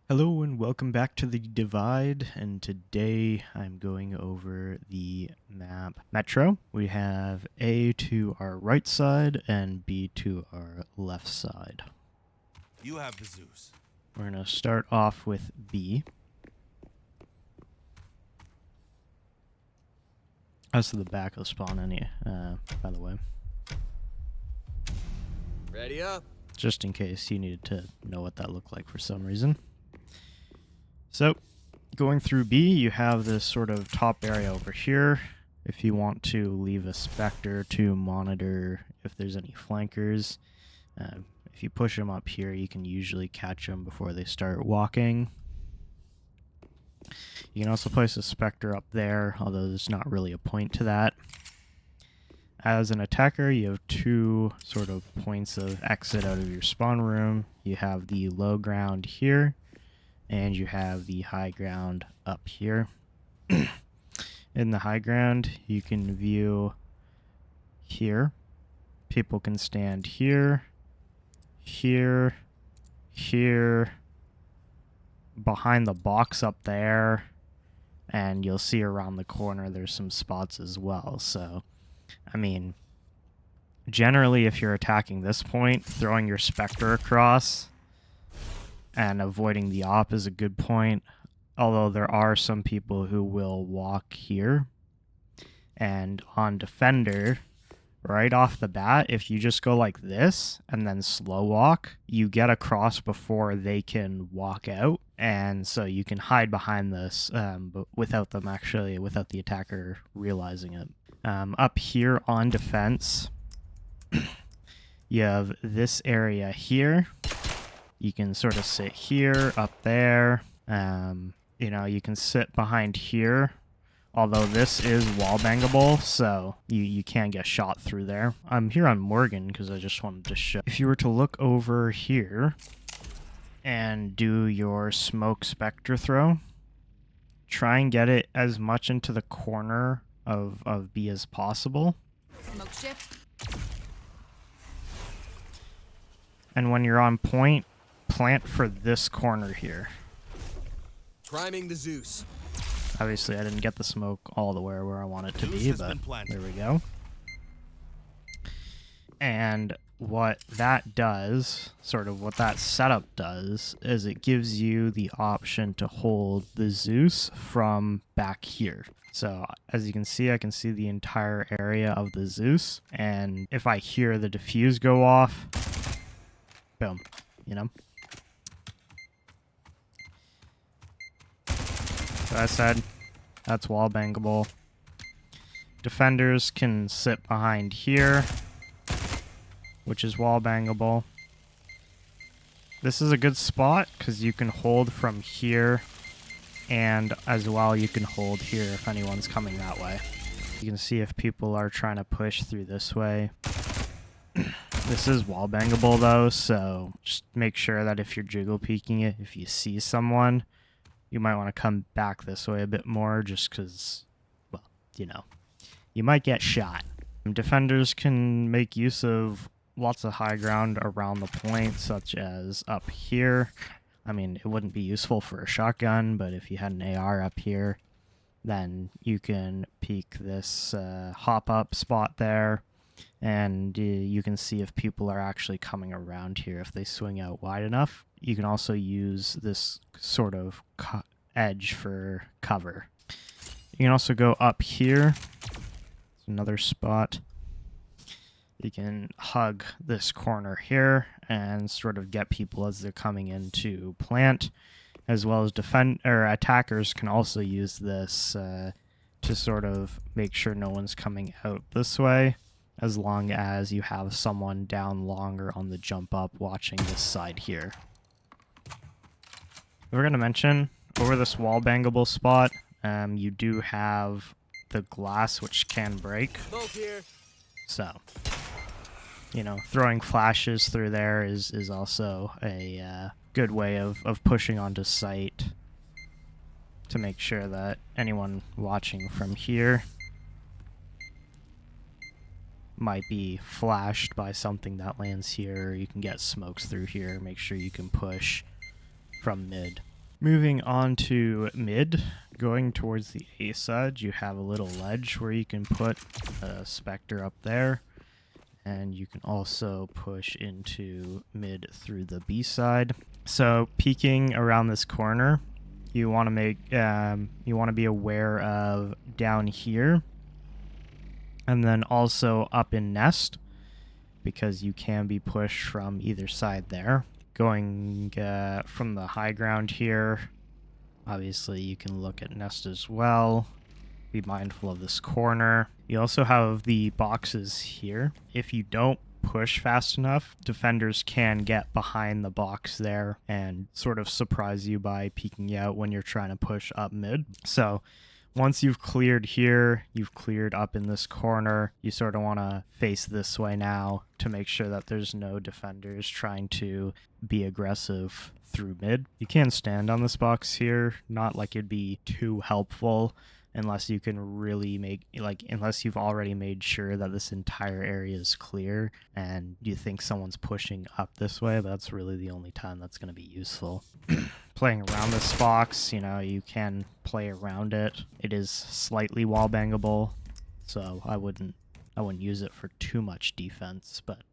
Hello and welcome back to the Divide, and today I'm going over the map Metro. We have A to our right side and B to our left side. You have the Zeus. We're going to start off with B. That's the back of the spawn by the way. Ready up. Just in case you needed to know what that looked like for some reason. So, going through B, you have this sort of top area over here. If you want to leave a Spectre to monitor if there's any flankers, if you push them up here, you can usually catch them before they start walking. You can also place a Spectre up there, although there's not really a point to that. As an attacker, you have two sort of points of exit out of your spawn room. You have the low ground here, and you have the high ground up here. In the high ground, you can view here. People can stand here, here, here, behind the box up there, and you'll see around the corner there's some spots as well. So, I mean, generally if you're attacking this point, throwing your Spectre across and avoiding the op is a good point, although there are some people who will walk here. And on Defender, right off the bat, if you just go like this and then slow walk, you get across before they can walk out, and so you can hide behind this but without the attacker realizing it. Up here on defense, you have this area here. You can sort of sit here, up there. You can sit behind here, although this is wall bangable, so you can get shot through there. I'm here on Morgan because I just wanted to show. If you were to look over here and do your smoke Spectre throw, try and get it as much into the corner of B as possible. Smoke shift. And when you're on point, plant for this corner here. Priming the Zeus. Obviously, I didn't get the smoke all the way where I want it to be, but there we go. And what that does, sort of what that setup does, is it gives you the option to hold the Zeus from back here. So as you can see, I can see the entire area of the Zeus, and if I hear the diffuse go off, boom, So I said, that's wall bangable. Defenders can sit behind here, which is wall bangable. This is a good spot because you can hold from here, and as well you can hold here if anyone's coming that way. You can see if people are trying to push through this way. This is wall bangable though, so just make sure that if you're jiggle peeking it, if you see someone, you might want to come back this way a bit more just because, well, you might get shot. Defenders can make use of lots of high ground around the point, such as up here. I mean, it wouldn't be useful for a shotgun, but if you had an AR up here, then you can peek this hop up spot there, and you can see if people are actually coming around here if they swing out wide enough. You can also use this sort of edge for cover. You can also go up here. It's another spot. You can hug this corner here and sort of get people as they're coming into plant, as well as attackers can also use this to sort of make sure no one's coming out this way, as long as you have someone down longer on the jump up watching this side here. We're going to mention, over this wall bangable spot, you do have the glass which can break. Smoke here. So, throwing flashes through there is also a good way of pushing onto site to make sure that anyone watching from here might be flashed by something that lands here. You can get smokes through here. Make sure you can push from mid Moving on to mid, going towards the A side, you have a little ledge where you can put a Spectre up there. And you can also push into mid through the B side. So peeking around this corner, you want to be aware of down here, and then also up in nest, because you can be pushed from either side there. Going from the high ground here, obviously you can look at nest as well. Be mindful of this corner. You also have the boxes here. If you don't push fast enough, defenders can get behind the box there and sort of surprise you by peeking out when you're trying to push up mid. So once you've cleared here, you've cleared up in this corner, you sort of want to face this way now to make sure that there's no defenders trying to be aggressive through mid. You can stand on this box here, not like it'd be too helpful unless you can really unless you've already made sure that this entire area is clear and you think someone's pushing up this way. That's really the only time that's going to be useful. Playing around this box, you can play around it. It is slightly wall bangable, so I wouldn't use it for too much defense, but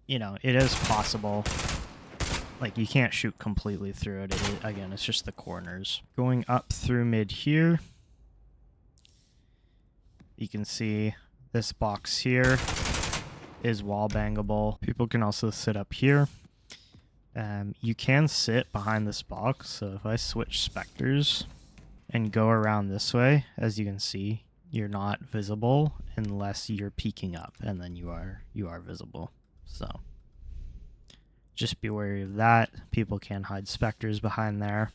it is possible. Like, you can't shoot completely through it. Again, it's just the corners. Going up through mid here, you can see this box here is wall bangable. People can also sit up here. You can sit behind this box, so if I switch Spectres and go around this way, as you can see, you're not visible unless you're peeking up, and then you are visible. So just be wary of that. People can hide Spectres behind there.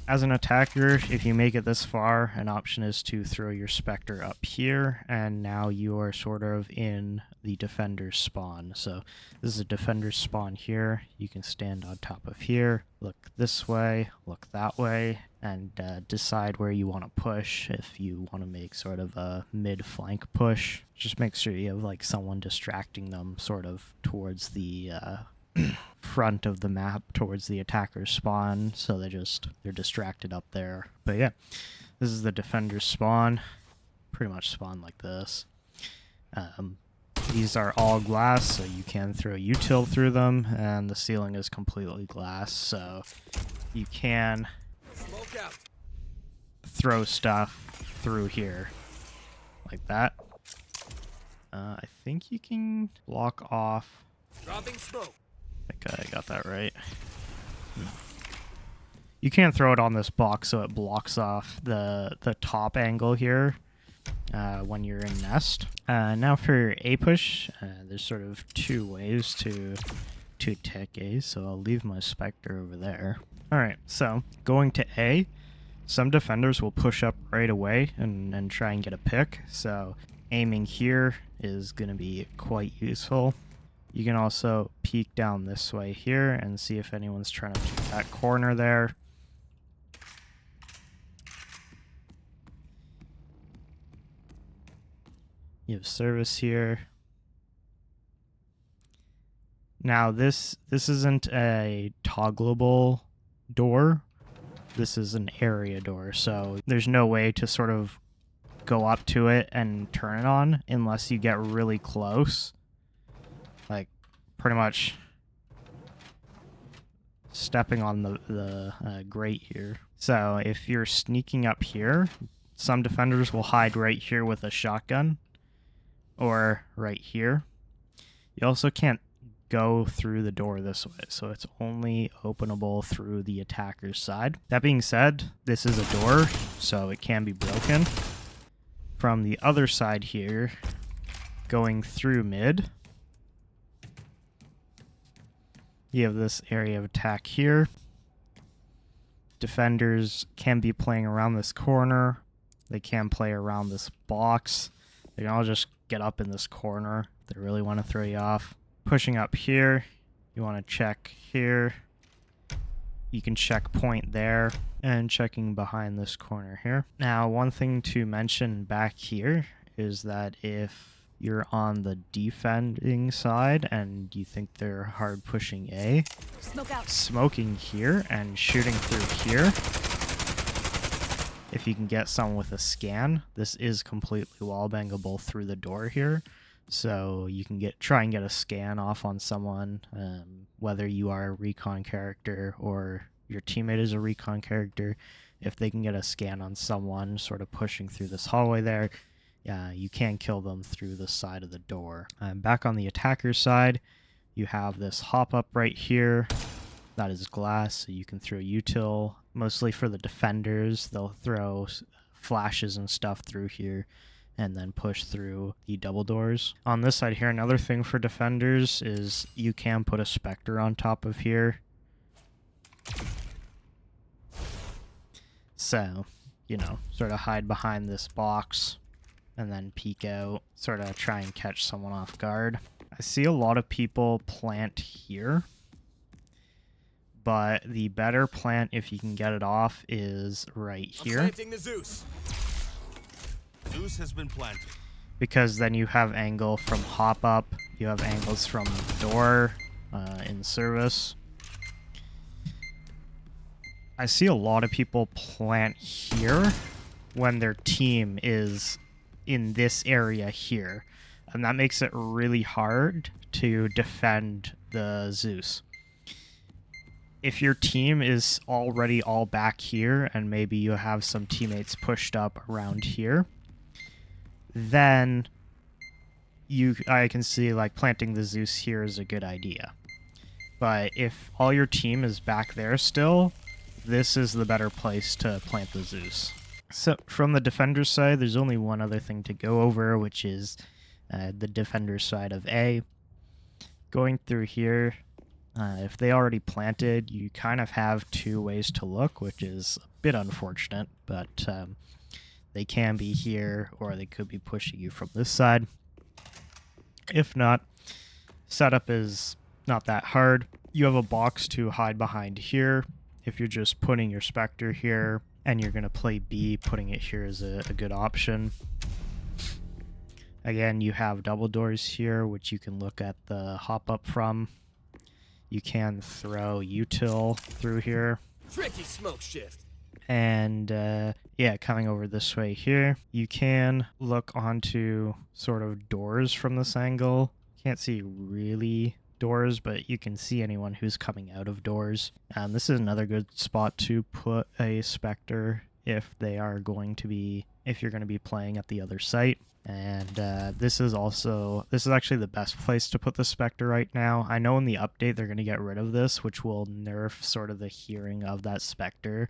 As an attacker, if you make it this far, an option is to throw your Spectre up here, and now you are sort of in the defender's spawn. So this is a defender's spawn here. You can stand on top of here, look this way, look that way, and decide where you want to push. If you want to make sort of a mid-flank push, just make sure you have like someone distracting them sort of towards the front of the map, towards the attacker's spawn, so they're distracted up there. But yeah, this is the defender's spawn. Pretty much spawn like this. These are all glass, so you can throw util through them, and the ceiling is completely glass, so you can throw stuff through here like that. I think you can block off. Dropping smoke. I think I got that right. You can't throw it on this box, so it blocks off the top angle here when you're in nest. Now for A push, there's sort of two ways to attack A, so I'll leave my Spectre over there. Alright, so going to A, some defenders will push up right away and try and get a pick, so aiming here is going to be quite useful. You can also peek down this way here and see if anyone's trying to take that corner there. You have service here. Now this isn't a toggleable door. This is an area door, so there's no way to sort of go up to it and turn it on unless you get really close. Like, pretty much stepping on the grate here. So if you're sneaking up here, some defenders will hide right here with a shotgun, or right here. You also can't go through the door this way, so it's only openable through the attacker's side. That being said, this is a door, so it can be broken. From the other side here, going through mid, you have this area of attack here. Defenders can be playing around this corner. They can play around this box. They can all just get up in this corner if they really want to throw you off. Pushing up here, you want to check here. You can check point there, and checking behind this corner here. Now, one thing to mention back here is that if you're on the defending side and you think they're hard pushing A, Smoke out. smoking here and shooting through here. If you can get someone with a scan, this is completely wallbangable through the door here. So you can try and get a scan off on someone, whether you are a recon character or your teammate is a recon character. If they can get a scan on someone sort of pushing through this hallway there, you can kill them through the side of the door. Back on the attacker side, you have this hop up right here. That is glass, so you can throw util. Mostly for the defenders, they'll throw flashes and stuff through here and then push through the double doors. On this side here, another thing for defenders is you can put a Spectre on top of here. So, you know, sort of hide behind this box and then peek out, sort of try and catch someone off guard. I see a lot of people plant here, but the better plant, if you can get it off, is right here. I'm planting the Zeus. Zeus has been planted. Because then you have angle from hop up, you have angles from door in service. I see a lot of people plant here when their team is in this area here, and that makes it really hard to defend the Zeus. If your team is already all back here and maybe you have some teammates pushed up around here, then I can see like planting the Zeus here is a good idea. But if all your team is back there still, this is the better place to plant the Zeus. So from the defender side, there's only one other thing to go over, which is the defender side of A. Going through here, if they already planted, you kind of have two ways to look, which is a bit unfortunate, but they can be here or they could be pushing you from this side. If not, setup is not that hard. You have a box to hide behind here. If you're just putting your Spectre here and you're going to play B, putting it here is a good option. Again, you have double doors here, which you can look at the hop up from. You can throw util through here. Tricky smoke shift. And yeah, coming over this way here, you can look onto sort of doors from this angle. Can't see really doors, but you can see anyone who's coming out of doors. This is another good spot to put a Spectre if you're going to be playing at the other site. And this is actually the best place to put the Spectre right now. I know in the update they're going to get rid of this, which will nerf sort of the hearing of that Spectre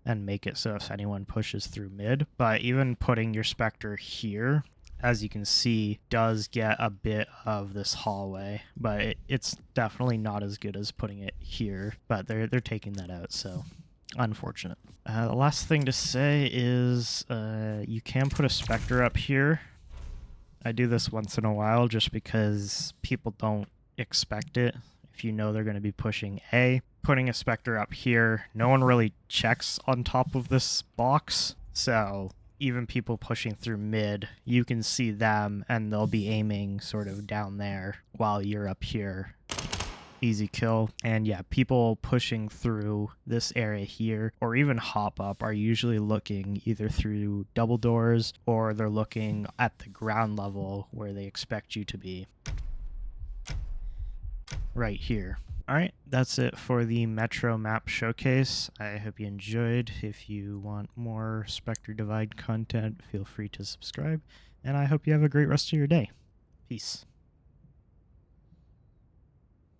and make it so if anyone pushes through mid. But even putting your Spectre here, as you can see, does get a bit of this hallway, but it's definitely not as good as putting it here. But they're taking that out, so unfortunate. The last thing to say is you can put a Spectre up here. I do this once in a while just because people don't expect it. If you know they're going to be pushing A, putting a Spectre up here, no one really checks on top of this box. So even people pushing through mid, you can see them and they'll be aiming sort of down there while you're up here. Easy kill. And yeah, people pushing through this area here or even hop up are usually looking either through double doors or they're looking at the ground level where they expect you to be. Right here. Alright, that's it for the Metro map showcase. I hope you enjoyed. If you want more Spectre Divide content, feel free to subscribe. And I hope you have a great rest of your day. Peace.